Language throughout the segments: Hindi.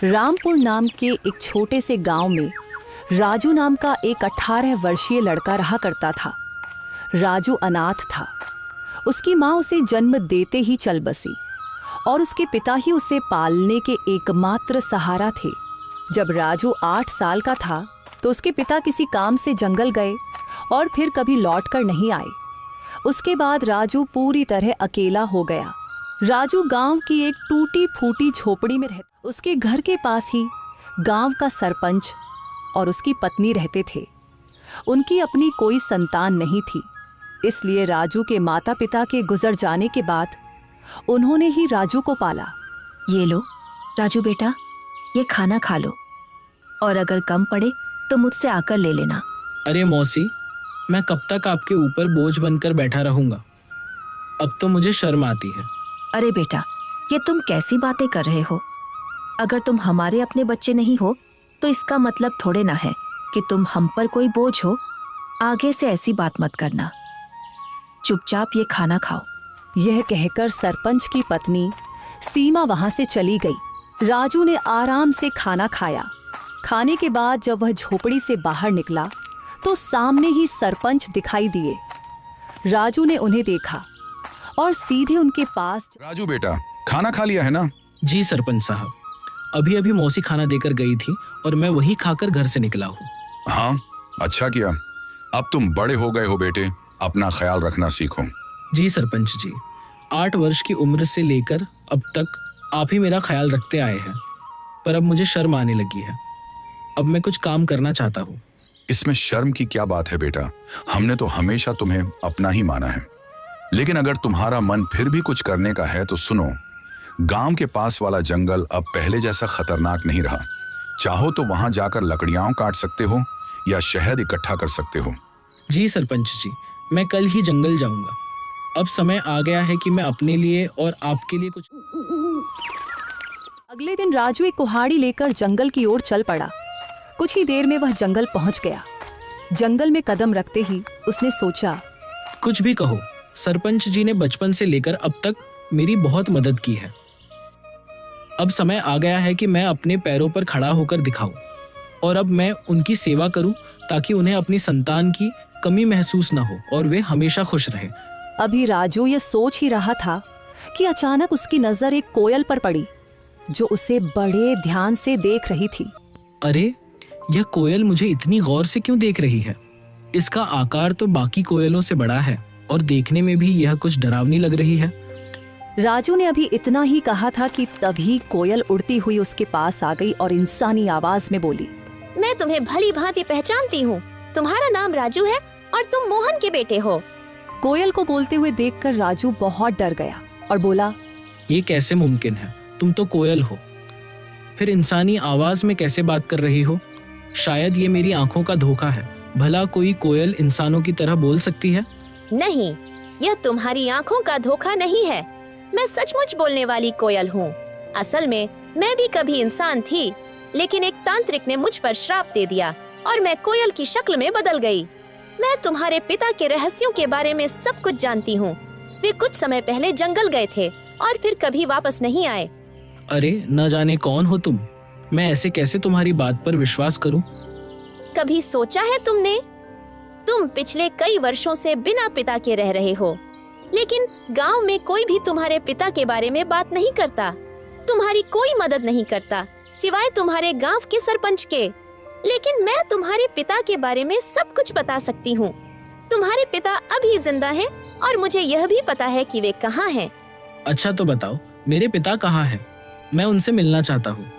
रामपुर नाम के एक छोटे से गांव में राजू नाम का एक 18 वर्षीय लड़का रहा करता था। राजू अनाथ था। उसकी माँ उसे जन्म देते ही चल बसी और उसके पिता ही उसे पालने के एकमात्र सहारा थे। जब राजू 8 साल का था तो उसके पिता किसी काम से जंगल गए और फिर कभी लौट कर नहीं आए। उसके बाद राजू पूरी तरह अकेला हो गया। राजू गांव की एक टूटी फूटी झोपड़ी में रहता। उसके घर के पास ही गांव का सरपंच और उसकी पत्नी रहते थे। उनकी अपनी कोई संतान नहीं थी, इसलिए राजू के माता पिता के गुजर जाने के बाद उन्होंने ही राजू को पाला। ये लो राजू बेटा, ये खाना खा लो और अगर कम पड़े तो मुझसे आकर ले लेना। अरे मौसी, मैं कब तक आपके ऊपर बोझ बनकर बैठा रहूंगा? अब तो मुझे शर्म आती है। अरे बेटा, ये तुम कैसी बातें कर रहे हो? अगर तुम हमारे अपने बच्चे नहीं हो तो इसका मतलब थोड़े ना है कि तुम हम पर कोई बोझ हो। आगे से ऐसी बात मत करना। चुपचाप ये खाना खाओ। यह कहकर सरपंच की पत्नी सीमा वहां से चली गई। राजू ने आराम से खाना खाया। खाने के बाद जब वह झोपड़ी से बाहर निकला तो सामने ही सरपंच दिखाई दिए। राजू ने उन्हें देखा और सीधे उनके पास। राजू बेटा, खाना खा लिया है ना? जी सरपंच साहब, अभी अभी मौसी खाना देकर गई थी और मैं वही खाकर घर से निकला हूँ। हाँ, अच्छा किया। अब तुम बड़े हो गए हो बेटे, अपना ख्याल रखना सीखो। जी सरपंच जी, 8 वर्ष की उम्र से लेकर अब तक आप ही मेरा ख्याल रखते आए हैं, पर अब मुझे शर्म आने लगी है। अब मैं कुछ काम करना चाहता हूँ। इसमें शर्म की क्या बात है बेटा? हमने तो हमेशा तुम्हें अपना ही माना है। लेकिन अगर तुम्हारा मन फिर भी कुछ करने का है तो सुनो, गांव के पास वाला जंगल अब पहले जैसा खतरनाक नहीं रहा। चाहो तो वहां जाकर लकड़ियां काट सकते हो या शहद इकट्ठा कर सकते हो। जी सरपंच जी, मैं कल ही जंगल जाऊंगा। अब समय आ गया है कि मैं अपने लिए और आपके लिए कुछ। अगले दिन राजू एक कुल्हाड़ी लेकर जंगल की ओर चल पड़ा। कुछ ही देर में वह जंगल पहुंच गया। जंगल में कदम रखते ही उसने सोचा, कुछ भी कहो, सरपंच जी ने बचपन से लेकर अब तक मेरी बहुत मदद की है। अब समय आ गया है कि मैं अपने पैरों पर खड़ा होकर दिखाऊं और अब मैं उनकी सेवा करूं ताकि उन्हें अपनी संतान की कमी महसूस ना हो और वे हमेशा खुश रहे। अभी राजू ये सोच ही रहा था कि अचानक उसकी नजर एक कोयल पर पड़ी जो उसे बड़े ध्यान से देख रही थी। अरे, यह कोयल मुझे इतनी गौर से क्यों देख रही है? इसका आकार तो बाकी कोयलों से बड़ा है और देखने में भी यह कुछ डरावनी लग रही है। राजू ने अभी इतना ही कहा था कि तभी कोयल उड़ती हुई उसके पास आ गई और इंसानी आवाज में बोली, मैं तुम्हें भली भांति पहचानती हूँ। तुम्हारा नाम राजू है और तुम मोहन के बेटे हो। कोयल को बोलते हुए देखकर राजू बहुत डर गया और बोला, ये कैसे मुमकिन है? तुम तो कोयल हो, फिर इंसानी आवाज में कैसे बात कर रही हो? शायद ये मेरी आंखों का धोखा है। भला कोई कोयल इंसानों की तरह बोल सकती है? नहीं, यह तुम्हारी आंखों का धोखा नहीं है। मैं सचमुच बोलने वाली कोयल हूँ। असल में मैं भी कभी इंसान थी, लेकिन एक तांत्रिक ने मुझ पर श्राप दे दिया और मैं कोयल की शक्ल में बदल गई। मैं तुम्हारे पिता के रहस्यों के बारे में सब कुछ जानती हूँ। वे कुछ समय पहले जंगल गए थे और फिर कभी वापस नहीं आए। अरे, न जाने कौन हो तुम। मैं ऐसे कैसे तुम्हारी बात पर विश्वास करूं? कभी सोचा है तुमने? तुम पिछले कई वर्षों से बिना पिता के रह रहे हो, लेकिन गांव में कोई भी तुम्हारे पिता के बारे में बात नहीं करता। तुम्हारी कोई मदद नहीं करता सिवाय तुम्हारे गांव के सरपंच के। लेकिन मैं तुम्हारे पिता के बारे में सब कुछ बता सकती हूँ। तुम्हारे पिता अभी जिंदा हैं और मुझे यह भी पता है कि वे कहाँ हैं। अच्छा तो बताओ, मेरे पिता कहाँ हैं? मैं उनसे मिलना चाहता हूँ।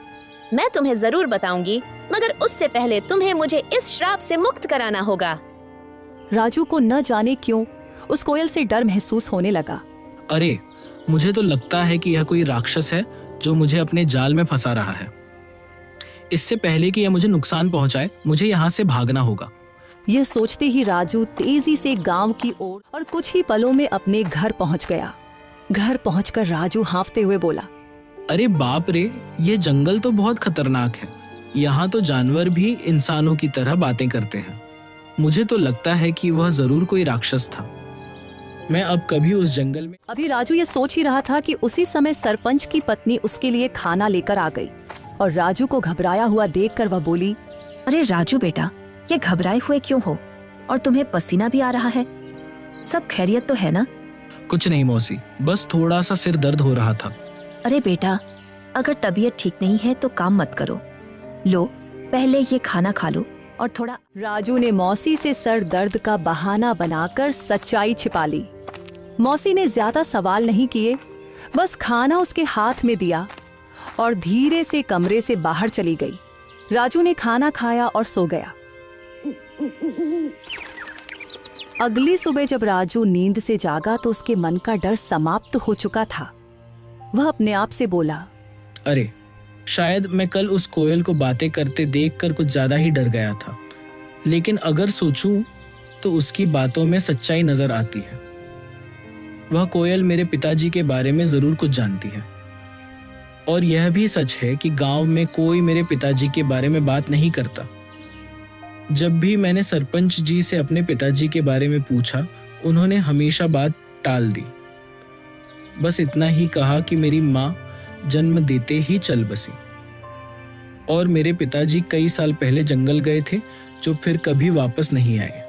मैं तुम्हें जरूर बताऊंगी, मगर उससे पहले तुम्हें मुझे इस श्राप से मुक्त कराना होगा। राजू को न जाने क्यों उस कोयल से डर महसूस होने लगा। अरे, मुझे तो लगता है कि यह कोई राक्षस है जो मुझे अपने जाल में फंसा रहा है। इससे पहले कि यह मुझे नुकसान पहुंचाए, मुझे यहाँ से भागना होगा। यह सोचते ही राजू तेजी से गांव की ओर और कुछ ही पलों में अपने घर पहुंच गया। घर पहुंचकर राजू हांफते हुए बोला, अरे बाप रे, ये जंगल तो बहुत खतरनाक है। यहाँ तो जानवर भी इंसानों की तरह बातें करते हैं। मुझे तो लगता है कि वह जरूर कोई राक्षस था। मैं अब कभी उस जंगल में। अभी राजू ये सोच ही रहा था कि उसी समय सरपंच की पत्नी उसके लिए खाना लेकर आ गई। और राजू को घबराया हुआ देखकर वह बोली, अरे राजू बेटा, ये घबराए हुए क्यों हो? और तुम्हें पसीना भी आ रहा है। सब खैरियत तो है ना? कुछ नहीं मौसी, बस थोड़ा सा सिर दर्द हो रहा था। अरे बेटा, अगर तबीयत ठीक नहीं है तो काम मत करो। लो, पहले ये खाना खा लो और थोड़ा। राजू ने मौसी से सर दर्द का बहाना बनाकर सच्चाई छिपा ली। मौसी ने ज्यादा सवाल नहीं किए, बस खाना उसके हाथ में दिया और धीरे से कमरे से बाहर चली गई। राजू ने खाना खाया और सो गया। अगली सुबह जब राजू नींद से जागा तो उसके मन का डर समाप्त हो चुका था। वह अपने आप से बोला, अरे शायद मैं कल उस कोयल को बातें करते देखकर कुछ ज्यादा ही डर गया था, लेकिन अगर सोचूं तो उसकी बातों में सच्चाई नजर आती है। वह कोयल मेरे पिताजी के बारे में जरूर कुछ जानती है, और यह भी सच है कि गांव में कोई मेरे पिताजी के बारे में बात नहीं करता। जब भी मैंने सरपंच जी से अपने पिताजी के बारे में पूछा, उन्होंने हमेशा बात टाल दी। बस इतना ही कहा कि मेरी माँ जन्म देते ही चल बसी और मेरे पिताजी कई साल पहले जंगल गए थे, जो फिर कभी वापस नहीं आए।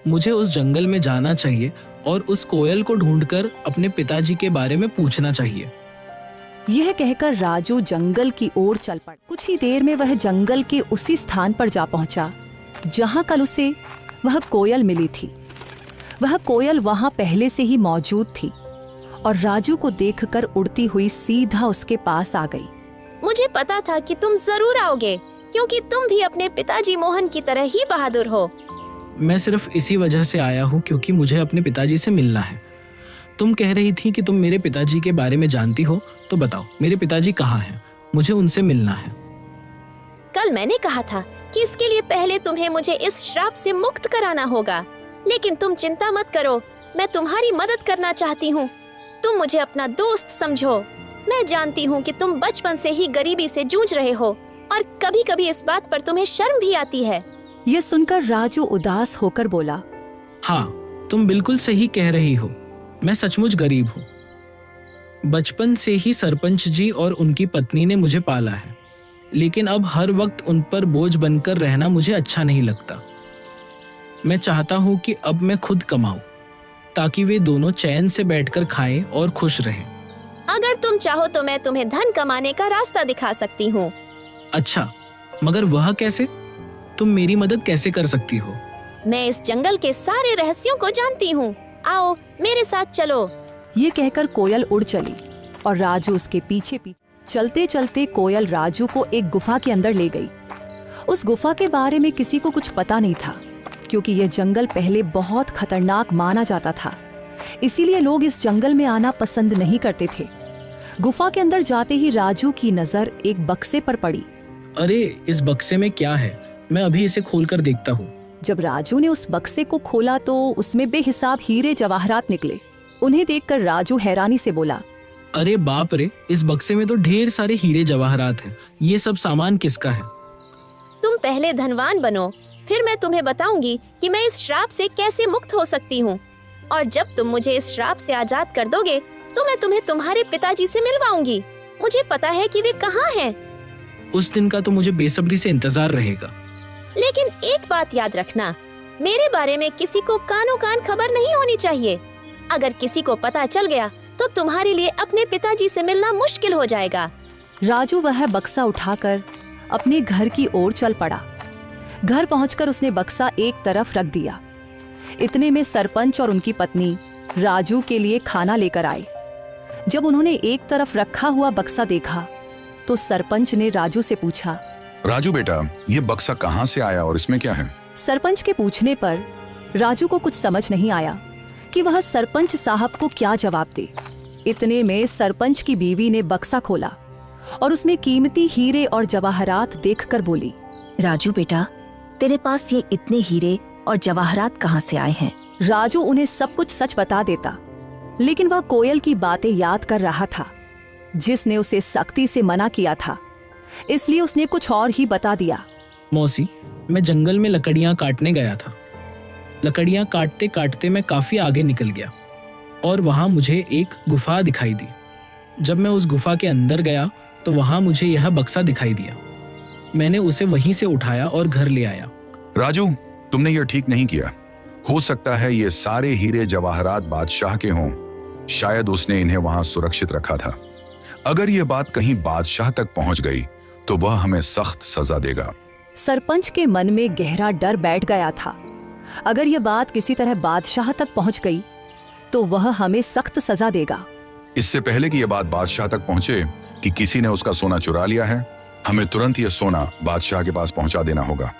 मुझे उस जंगल में जाना चाहिए और उस कोयल को ढूंढकर अपने पिताजी के बारे में पूछना चाहिए। यह कहकर राजू जंगल की ओर चल पड़ा। कुछ ही देर में वह जंगल के उसी स्थान पर जा पहुंचा जहां कल उसे वह कोयल मिली थी। वह कोयल वहां पहले से ही मौजूद थी और राजू को देखकर उड़ती हुई सीधा उसके पास आ गई। मुझे पता था कि तुम जरूर आओगे, क्योंकि तुम भी अपने पिताजी मोहन की तरह ही बहादुर हो। मैं सिर्फ इसी वजह से आया हूँ क्योंकि मुझे अपने पिताजी से मिलना है। तुम कह रही थी कि तुम मेरे पिताजी के बारे में जानती हो, तो बताओ मेरे पिताजी कहाँ हैं? मुझे उनसे मिलना है। कल मैंने कहा था कि इसके लिए पहले तुम्हें मुझे इस श्राप से मुक्त कराना होगा, लेकिन तुम चिंता मत करो, मैं तुम्हारी मदद करना चाहती हूँ। तुम मुझे अपना दोस्त समझो। मैं जानती हूँ कि तुम बचपन से ही गरीबी से जूझ रहे हो और कभी-कभी इस बात पर तुम्हें शर्म भी आती है। यह सुनकर राजू उदास होकर बोला, हाँ, तुम बिल्कुल सही कह रही हो। मैं सचमुच गरीब हूँ। बचपन से ही सरपंच जी और उनकी पत्नी ने मुझे पाला है, लेकिन अब हर वक्त उन पर बोझ बनकर रहना मुझे अच्छा नहीं लगता। मैं चाहता हूँ कि अब मैं खुद कमाऊं, ताकि वे दोनों चैन से बैठकर खाएं और खुश रहें। अगर तुम चाहो तो मैं तुम्हें धन कमाने का रास्ता दिखा सकती हूँ। अच्छा, मगर वह कैसे? तुम मेरी मदद कैसे कर सकती हो? मैं इस जंगल के सारे रहस्यों को जानती हूँ। आओ मेरे साथ चलो। ये कहकर कोयल उड़ चली और राजू उसके पीछे पीछे। चलते चलते कोयल राजू को एक गुफा के अंदर ले गई। उस गुफा के बारे में किसी को कुछ पता नहीं था, क्योंकि यह जंगल पहले बहुत खतरनाक माना जाता था। इसीलिए लोग इस जंगल में आना पसंद नहीं करते थे। गुफा के अंदर जाते ही राजू की नजर एक बक्से पर पड़ी। अरे, इस बक्से में क्या है? मैं अभी इसे खोलकर देखता हूँ। जब राजू ने उस बक्से को खोला तो उसमें बेहिसाब हीरे जवाहरात निकले। उन्हें देखकर राजू हैरानी से बोला, अरे बाप रे, इस बक्से में तो ढेर सारे हीरे जवाहरात हैं। ये सब सामान किसका है? तुम पहले धनवान बनो, फिर मैं तुम्हें बताऊंगी कि मैं इस श्राप से कैसे मुक्त हो सकती हूँ। और जब तुम मुझे इस श्राप से आजाद कर दोगे तो मैं तुम्हें तुम्हारे पिताजी से मिलवाऊंगी। मुझे पता है कि वे कहाँ हैं। उस दिन का तो मुझे बेसब्री से इंतजार रहेगा। लेकिन एक बात याद रखना, मेरे बारे में किसी को कानों कान खबर नहीं होनी चाहिए। अगर किसी को पता चल गया तो तुम्हारे लिए अपने पिताजी से मिलना मुश्किल हो जाएगा। राजू वह बक्सा उठाकर अपने घर की ओर चल पड़ा। घर पहुंचकर उसने बक्सा एक तरफ रख दिया। इतने में सरपंच और उनकी पत्नी राजू के लिए खाना लेकर आए। जब उन्होंने एक तरफ रखा हुआ बक्सा देखा तो सरपंच ने राजू से पूछा, राजू बेटा, ये बक्सा कहाँ से आया और इसमें क्या है? सरपंच के पूछने पर राजू को कुछ समझ नहीं आया कि वह सरपंच साहब को क्या जवाब दे। इतने में सरपंच की बीवी ने बक्सा खोला और उसमें कीमती हीरे और जवाहरात देखकर बोली, राजू बेटा, तेरे पास ये इतने हीरे और जवाहरात कहाँ से आए हैं? राजू उन्हें सब कुछ सच बता देता, लेकिन वह कोयल की बातें याद कर रहा था जिसने उसे सख्ती से मना किया था। इसलिए उसने कुछ और ही बता दिया। मौसी, मैं जंगल में लकड़ियां काटने गया था। लकड़ियां काटते काटते मैं काफी आगे निकल गया और वहां मुझे एक गुफा दिखाई दी। जब मैं उस गुफा के अंदर गया तो वहां मुझे यह बक्सा दिखाई दिया। मैंने उसे वहीं से उठाया और घर ले आया। राजू, तुमने यह ठीक नहीं किया। हो सकता है ये सारे हीरे जवाहरात बादशाह के हों। शायद उसने इन्हें वहां सुरक्षित रखा था। अगर यह बात कहीं बादशाह तक पहुंच गई तो वह हमें सख्त सजा देगा। सरपंच के मन में गहरा डर बैठ गया था। अगर यह बात किसी तरह बादशाह तक पहुंच गई तो वह हमें सख्त सजा देगा। इससे पहले कि यह बात बादशाह तक पहुंचे कि किसी ने उसका सोना चुरा लिया है, हमें तुरंत यह सोना बादशाह के पास पहुंचा देना होगा।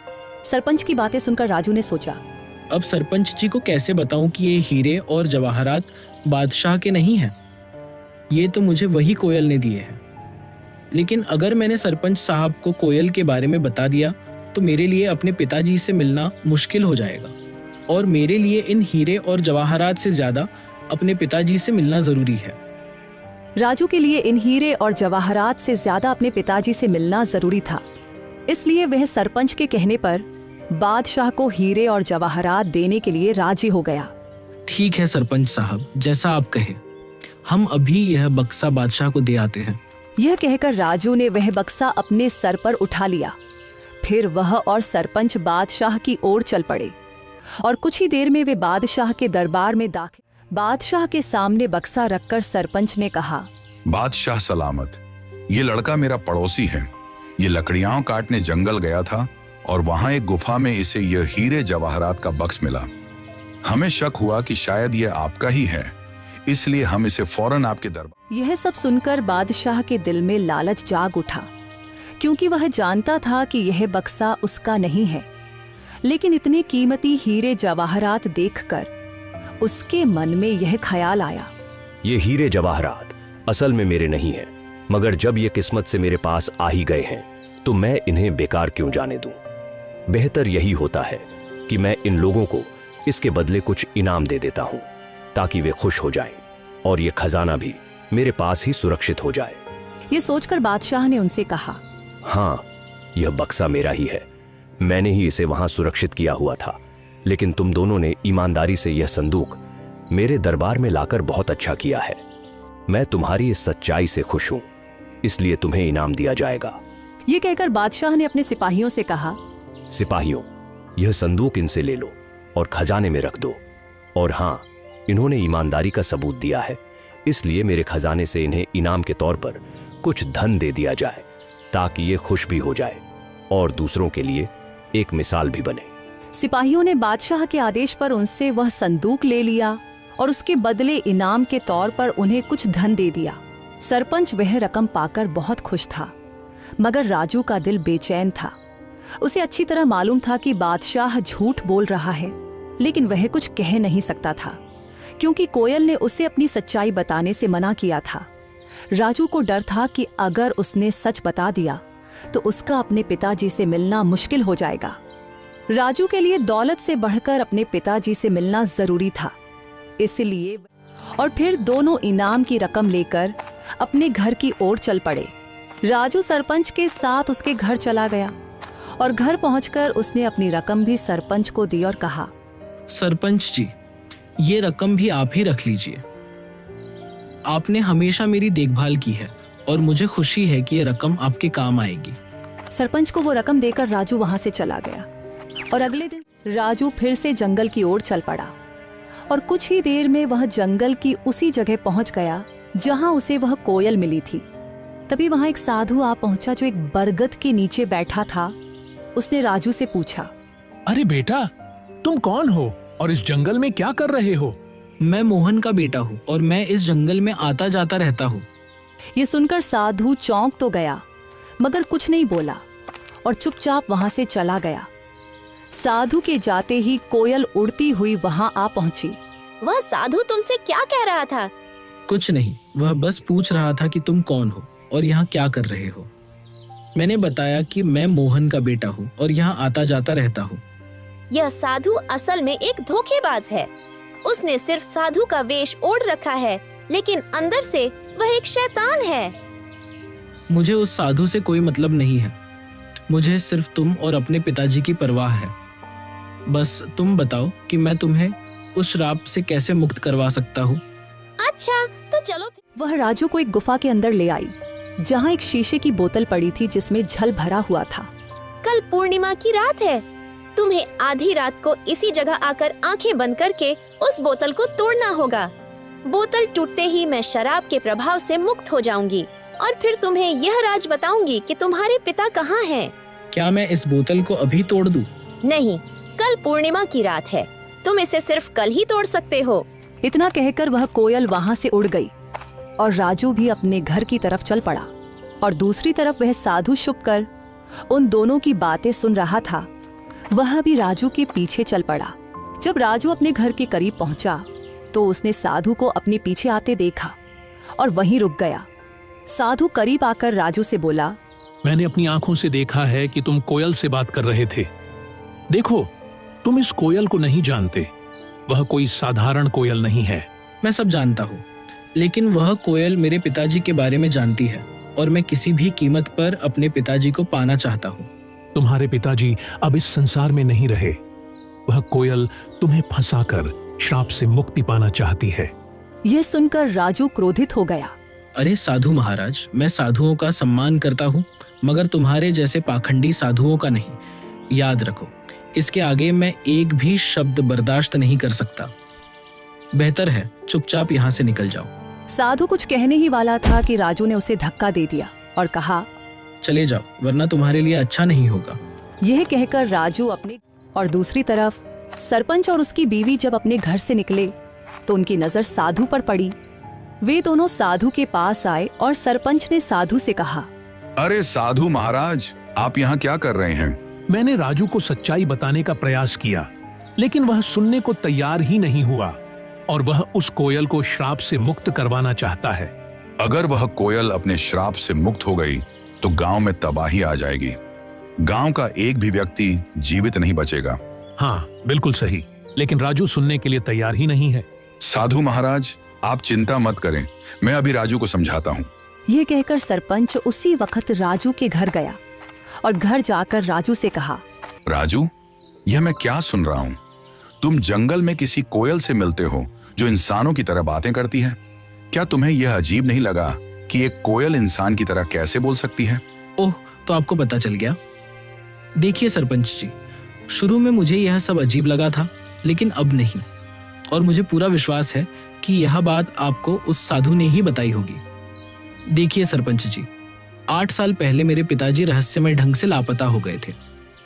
सरपंच की बातें सुनकर राजू ने सोचा, अब सरपंच जी को कैसे बताऊं कि ये हीरे और जवाहरात बादशाह के नहीं हैं? ये तो मुझे वही कोयल ने दिए हैं। लेकिन अगर मैंने सरपंच साहब को कोयल के बारे में बता दिया तो मेरे लिए अपने पिताजी से मिलना मुश्किल हो जाएगा, और मेरे लिए इन हीरे और जवाहरात से ज्यादा अपने पिताजी से मिलना जरूरी है। राजू के लिए इन हीरे और जवाहरात से ज्यादा अपने पिताजी से मिलना जरूरी था। इसलिए वह सरपंच के कहने पर बादशाह को हीरे और जवाहरात देने के लिए राजी हो गया। ठीक है सरपंच साहब, जैसा आप कहे, हम अभी यह बक्सा बादशाह को दे आते हैं। यह कहकर राजू ने वह बक्सा अपने सर पर उठा लिया। फिर वह और सरपंच बादशाह की ओर चल पड़े और कुछ ही देर में वे बादशाह के दरबार में दाखिल। बादशाह के सामने बक्सा रखकर सरपंच ने कहा, बादशाह सलामत। ये लड़का मेरा पड़ोसी है। ये लकड़ियां काटने जंगल गया था और वहां एक गुफा में इसे यह हीरे जवाहरात का बक्स मिला। हमें शक हुआ कि शायद यह आपका ही है, इसलिए हम इसे फौरन आपके दरबार। यह सब सुनकर बादशाह के दिल में लालच जाग उठा, क्योंकि वह जानता था कि यह बक्सा उसका नहीं है। लेकिन इतनी कीमती हीरे जवाहरात देखकर उसके मन में यह ख्याल आया, ये हीरे जवाहरात असल में मेरे नहीं हैं, मगर जब ये किस्मत से मेरे पास आ ही गए हैं तो मैं इन्हें बेकार क्यों जाने दूं। बेहतर यही होता है कि मैं इन लोगों को इसके बदले कुछ इनाम दे देता हूं, ताकि वे खुश हो जाएं और ये खजाना भी मेरे पास ही सुरक्षित हो जाए। ये सोचकर बादशाह ने उनसे कहा, हाँ, यह बक्सा मेरा ही है। मैंने ही इसे वहां सुरक्षित किया हुआ था, लेकिन तुम दोनों ने ईमानदारी से यह संदूक मेरे दरबार में लाकर बहुत अच्छा किया है। मैं तुम्हारी इस सच्चाई से खुश हूं, इसलिए तुम्हें इनाम दिया जाएगा। ये कहकर बादशाह ने अपने सिपाहियों से कहा, सिपाहियों, यह संदूक इनसे ले लो और खजाने में रख दो। और हाँ, इन्होंने ईमानदारी का सबूत दिया है, इसलिए मेरे खजाने से इन्हें इनाम के तौर पर कुछ धन दे दिया जाए, ताकि ये खुश भी हो जाए और दूसरों के लिए एक मिसाल भी बने। सिपाहियों ने बादशाह के आदेश पर उनसे वह संदूक ले लिया और उसके बदले इनाम के तौर पर उन्हें कुछ धन दे दिया। सरपंच वह रकम पाकर बहुत खुश था, मगर राजू का दिल बेचैन था। उसे अच्छी तरह मालूम था कि बादशाह झूठ बोल रहा है, लेकिन वह कुछ कह नहीं सकता था, क्योंकि कोयल ने उसे अपनी सच्चाई बताने से मना किया था। राजू को डर था कि अगर उसने सच बता दिया तो उसका अपने पिताजी से मिलना मुश्किल हो जाएगा। राजू के लिए दौलत से बढ़कर अपने पिताजी से मिलना जरूरी था, इसलिए और फिर दोनों इनाम की रकम लेकर अपने घर की ओर चल पड़े। राजू सरपंच के साथ उसके घर चला गया और घर पहुंचकर उसने अपनी रकम भी सरपंच को दी और कहा, सरपंच जी, ये रकम भी आप ही रख लीजिए। आपने हमेशा मेरी देखभाल की है और मुझे खुशी है कि ये रकम आपके काम आएगी। सरपंच को वो रकम देकर राजू वहां से चला गया और अगले दिन राजू फिर से जंगल की ओर चल पड़ा और कुछ ही देर में वह जंगल की उसी जगह पहुंच गया जहां उसे वह कोयल मिली थी। तभी वहां एक साधु आ पहुंचा जो एक बरगद के नीचे बैठा था। उसने राजू से पूछा, अरे बेटा, तुम कौन हो और इस जंगल में क्या कर रहे हो? मैं मोहन का बेटा हूँ और मैं इस जंगल में आता जाता रहता हूँ। ये सुनकर साधु चौंक तो गया, मगर कुछ नहीं बोला और चुपचाप वहां से चला गया। साधु के जाते ही कोयल उड़ती हुई वहां आ पहुंची। वह साधु तुमसे क्या कह रहा था? कुछ नहीं, वह बस पूछ रहा था कि तुम कौन हो और यहाँ क्या कर रहे हो। मैंने बताया कि मैं मोहन का बेटा हूँ और यहाँ आता जाता रहता हूँ। यह साधु असल में एक धोखेबाज है। उसने सिर्फ साधु का वेश ओढ़ रखा है, लेकिन अंदर से वह एक शैतान है। मुझे उस साधु से कोई मतलब नहीं है। मुझे सिर्फ तुम और अपने पिताजी की परवाह है। बस तुम बताओ कि मैं तुम्हें उस श्राप से कैसे मुक्त करवा सकता हूँ। अच्छा, तो चलो। वह राजू को एक गुफा के अंदर ले आई जहाँ एक शीशे की बोतल पड़ी थी जिसमें जल भरा हुआ था। कल पूर्णिमा की रात है। तुम्हें आधी रात को इसी जगह आकर आंखें बंद करके उस बोतल को तोड़ना होगा। बोतल टूटते ही मैं शराब के प्रभाव से मुक्त हो जाऊंगी और फिर तुम्हें यह राज बताऊंगी कि तुम्हारे पिता कहाँ हैं। क्या मैं इस बोतल को अभी तोड़ दूं? नहीं, कल पूर्णिमा की रात है। तुम इसे सिर्फ कल ही तोड़ सकते हो। इतना कहकर वह कोयल वहाँ से उड़ गई और राजू भी अपने घर की तरफ चल पड़ा। और दूसरी तरफ वह साधु छुपकर उन दोनों की बातें सुन रहा था। वह भी राजू के पीछे चल पड़ा। जब राजू अपने घर के करीब पहुंचा तो उसने साधु को अपने पीछे आते देखा और वहीं रुक गया। साधु करीब आकर राजू से बोला, मैंने अपनी आंखों से देखा है कि तुम कोयल से बात कर रहे थे। देखो, तुम इस कोयल को नहीं जानते। वह कोई साधारण कोयल नहीं है। मैं सब जानता हूँ, लेकिन वह कोयल मेरे पिताजी के बारे में जानती है और मैं किसी भी कीमत पर अपने पिताजी को पाना चाहता हूँ। तुम्हारे पिताजी अब इस संसार में नहीं रहे। वह कोयल तुम्हें फंसाकर श्राप से मुक्ति पाना चाहती है। यह सुनकर राजू क्रोधित हो गया। अरे साधु महाराज, मैं साधुओं का सम्मान करता हूँ, मगर तुम्हारे जैसे पाखंडी साधुओं का नहीं। याद रखो, इसके आगे मैं एक भी शब्द बर्दाश्त नहीं कर सकता। बेहतर है चुपचाप यहाँ से निकल जाओ। साधु कुछ कहने ही वाला था कि राजू ने उसे धक्का दे दिया और कहा, चले जाओ, वरना तुम्हारे लिए अच्छा नहीं होगा। यह कहकर राजू अपने और दूसरी तरफ सरपंच और उसकी बीवी जब अपने घर से निकले तो उनकी नजर साधु पर पड़ी। वे दोनों साधु के पास आए और सरपंच ने साधु से कहा, अरे साधु महाराज, आप यहाँ क्या कर रहे हैं? मैंने राजू को सच्चाई बताने का प्रयास किया, लेकिन वह सुनने को तैयार ही नहीं हुआ और वह उस कोयल को श्राप से मुक्त करवाना चाहता है। अगर वह कोयल अपने श्राप से मुक्त हो गई तो गांव में तबाही आ जाएगी। गांव का एक भी व्यक्ति जीवित नहीं बचेगा। हाँ, बिल्कुल सही, लेकिन राजू सुनने के लिए तैयार ही नहीं है। साधु महाराज, आप चिंता मत करें, मैं अभी राजू को समझाता हूँ। यह कहकर सरपंच उसी वक्त राजू के घर गया और घर जाकर राजू से कहा, राजू, यह मैं क्या सुन रहा हूँ? तुम जंगल में किसी कोयल से मिलते हो जो इंसानों की तरह बातें करती है। क्या तुम्हें यह अजीब नहीं लगा कि एक कोयल इंसान की तरह कैसे बोल सकती है? ओह, तो आपको पता चल गया। देखिए सरपंच जी, शुरू में मुझे यह सब अजीब लगा था, लेकिन अब नहीं। और मुझे पूरा विश्वास है कि यह बात आपको उस साधु ने ही बताई होगी। देखिए सरपंच जी, 8 साल पहले मेरे पिताजी रहस्यमय ढंग से लापता हो गए थे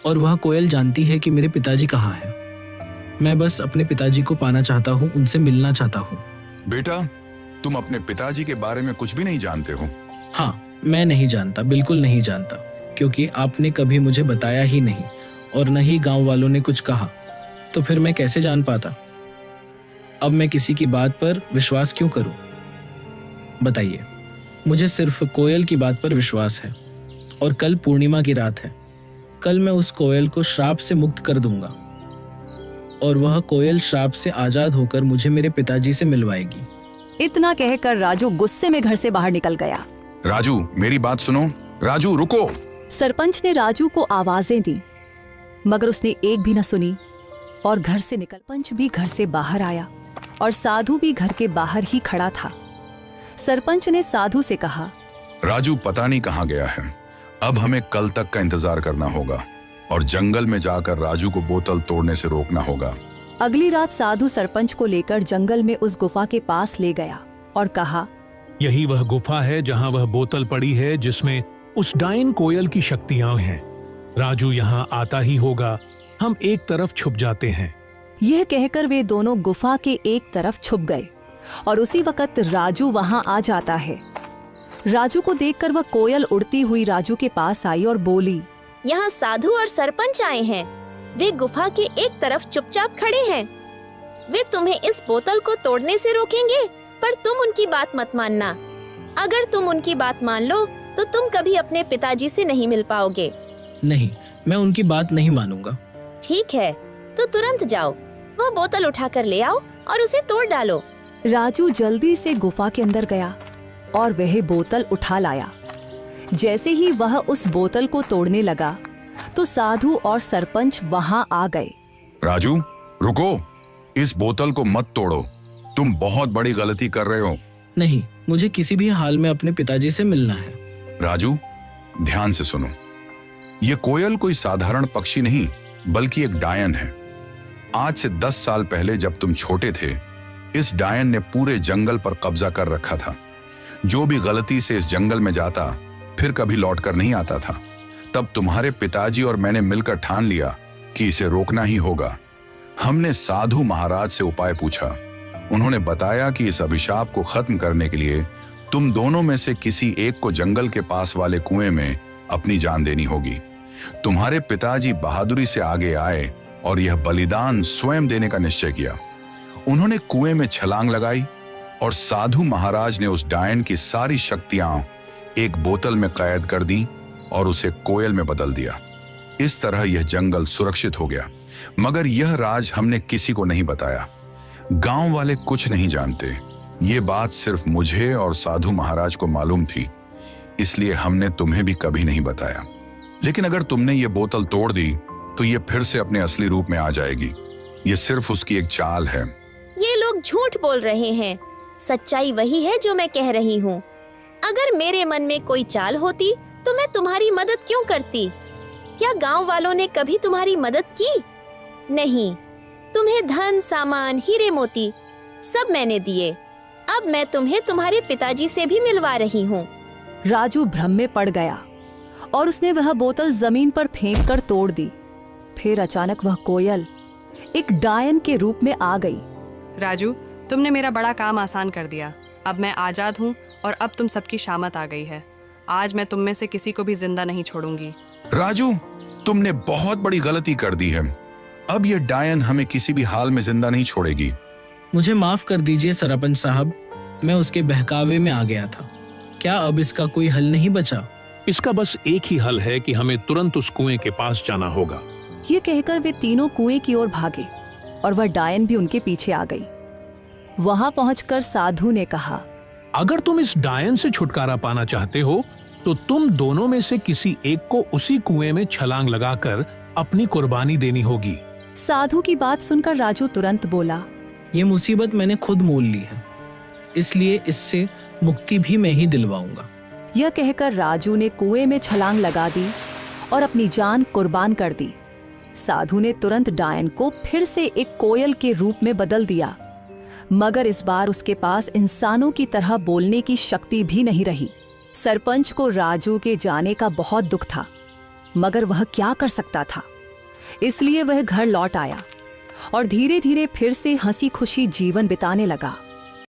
और वह कोयल जानती है कि मेरे पिताजी कहाँ हैं। मैं बस अपने पिताजी को पाना चाहता हूँ, उनसे मिलना चाहता हूँ। बेटा, तुम अपने पिताजी के बारे में कुछ भी नहीं जानते हो? हाँ, मैं नहीं जानता, बिल्कुल नहीं जानता, क्योंकि आपने कभी मुझे बताया ही नहीं और न ही गांव वालों ने कुछ कहा, तो फिर मैं कैसे जान पाता? अब मैं किसी की बात पर विश्वास क्यों करूं? बताइए। मुझे सिर्फ कोयल की बात पर विश्वास है और कल पूर्णिमा की रात है। कल मैं उस कोयल को श्राप से मुक्त कर दूंगा और वह कोयल श्राप से आजाद होकर मुझे मेरे पिताजी से मिलवाएगी। इतना कहकर राजू गुस्से में घर से बाहर निकल गया। राजू, मेरी बात सुनो। राजू, रुको। सरपंच ने राजू को आवाजें दी, मगर उसने एक भी न सुनी और घर से निकल। पंच भी घर से बाहर आया और साधु भी घर के बाहर ही खड़ा था। सरपंच ने साधु से कहा, राजू पता नहीं कहाँ गया है। अब हमें कल तक का इंतजार करना होगा और जंगल में जाकर राजू को बोतल तोड़ने से रोकना होगा। अगली रात साधु सरपंच को लेकर जंगल में उस गुफा के पास ले गया और कहा, यही वह गुफा है जहाँ वह बोतल पड़ी है जिसमें उस डायन कोयल की शक्तियां हैं। राजू यहाँ आता ही होगा। हम एक तरफ छुप जाते हैं। यह कहकर वे दोनों गुफा के एक तरफ छुप गए और उसी वक्त राजू वहां आ जाता है। राजू को देखकर वह कोयल उड़ती हुई राजू के पास आई और बोली, यहाँ साधु और सरपंच आए हैं। वे गुफा के एक तरफ चुपचाप खड़े हैं। वे तुम्हें इस बोतल को तोड़ने से रोकेंगे, पर तुम उनकी बात मत मानना। अगर तुम उनकी बात मान लो तो तुम कभी अपने पिताजी से नहीं मिल पाओगे। नहीं, मैं उनकी बात नहीं मानूंगा। ठीक है, तो तुरंत जाओ, वह बोतल उठाकर ले आओ और उसे तोड़ डालो। राजू जल्दी से गुफा के अंदर गया और वह बोतल उठा लाया। जैसे ही वह उस बोतल को तोड़ने लगा तो साधु और सरपंच वहां आ गए। राजू, रुको, इस बोतल को मत तोड़ो। तुम बहुत बड़ी गलती कर रहे हो। नहीं, मुझे किसी भी हाल में अपने पिताजी से मिलना है। राजू, ध्यान से सुनो। ये कोयल कोई साधारण पक्षी नहीं, बल्कि एक डायन है। आज से 10 साल पहले जब तुम छोटे थे, इस डायन ने पूरे जंगल पर कब्जा कर रखा था। जो भी गलती से इस जंगल में जाता, फिर कभी लौट कर नहीं आता था। तब तुम्हारे पिताजी और मैंने मिलकर ठान लिया कि इसे रोकना ही होगा। हमने साधु महाराज से उपाय पूछा। उन्होंने बताया कि इस अभिशाप को खत्म करने के लिए तुम दोनों में से किसी एक को जंगल के पास वाले कुएं में अपनी जान देनी होगी। तुम्हारे पिताजी बहादुरी से आगे आए और यह बलिदान स्वयं देने का निश्चय किया। उन्होंने कुएं में छलांग लगाई और साधु महाराज ने उस डायन की सारी शक्तियां एक बोतल में कैद कर दी और उसे कोयल में बदल दिया। इस तरह यह जंगल सुरक्षित हो गया। मगर यह राज हमने किसी को नहीं बताया। गांव वाले कुछ नहीं जानते। ये बात सिर्फ मुझे और साधु महाराज को मालूम थी, इसलिए हमने तुम्हें भी कभी नहीं बताया। लेकिन अगर तुमने ये बोतल तोड़ दी तो ये फिर से अपने असली रूप में आ जाएगी। ये सिर्फ उसकी एक चाल है। ये लोग झूठ बोल रहे हैं। सच्चाई वही है जो मैं कह रही हूँ। अगर मेरे मन में कोई चाल होती तो मैं तुम्हारी मदद क्यों करती? क्या गांव वालों ने कभी तुम्हारी मदद की? नहीं। तुम्हें धन, सामान, हीरे मोती सब मैंने दिए। अब मैं तुम्हें तुम्हारे पिताजी से भी मिलवा रही हूँ। राजू भ्रम में पड़ गया और उसने वह बोतल जमीन पर फेंक कर तोड़ दी। फिर अचानक वह कोयल एक डायन के रूप में आ गई। राजू, तुमने मेरा बड़ा काम आसान कर दिया। अब मैं आजाद हूँ और अब तुम सबकी शामत आ गई है। आज मैं तुम में से किसी को भी जिंदा नहीं छोड़ूंगी। राजू, तुमने बहुत बड़ी गलती कर दी है। अब यह डायन हमें किसी भी हाल में जिंदा नहीं छोड़ेगी। मुझे माफ कर दीजिए सरपंच साहब, मैं उसके बहकावे में आ गया था। क्या अब इसका कोई हल नहीं बचा? इसका बस एक ही हल है कि हमें तुरंत उस कुएं के पास जाना होगा। ये कहकर वे तीनों कुएं की ओर भागे और वह डायन भी उनके पीछे आ गई। वहां पहुंचकर साधु ने कहा, अगर तुम इस डायन से छुटकारा पाना चाहते हो तो तुम दोनों में से किसी एक को उसी कुएं में छलांग लगाकर अपनी कुर्बानी देनी होगी। साधु की बात सुनकर राजू तुरंत बोला, ये मुसीबत मैंने खुद मोल ली है, इसलिए इससे मुक्ति भी मैं ही दिलवाऊंगा। यह कहकर राजू ने कुएं में छलांग लगा दी और अपनी जान कुर्बान कर दी। साधु ने तुरंत डायन को फिर से एक कोयल के रूप में बदल दिया, मगर इस बार उसके पास इंसानों की तरह बोलने की शक्ति भी नहीं रही। सरपंच को राजू के जाने का बहुत दुख था, मगर वह क्या कर सकता था। इसलिए वह घर लौट आया और धीरे धीरे फिर से हंसी खुशी जीवन बिताने लगा।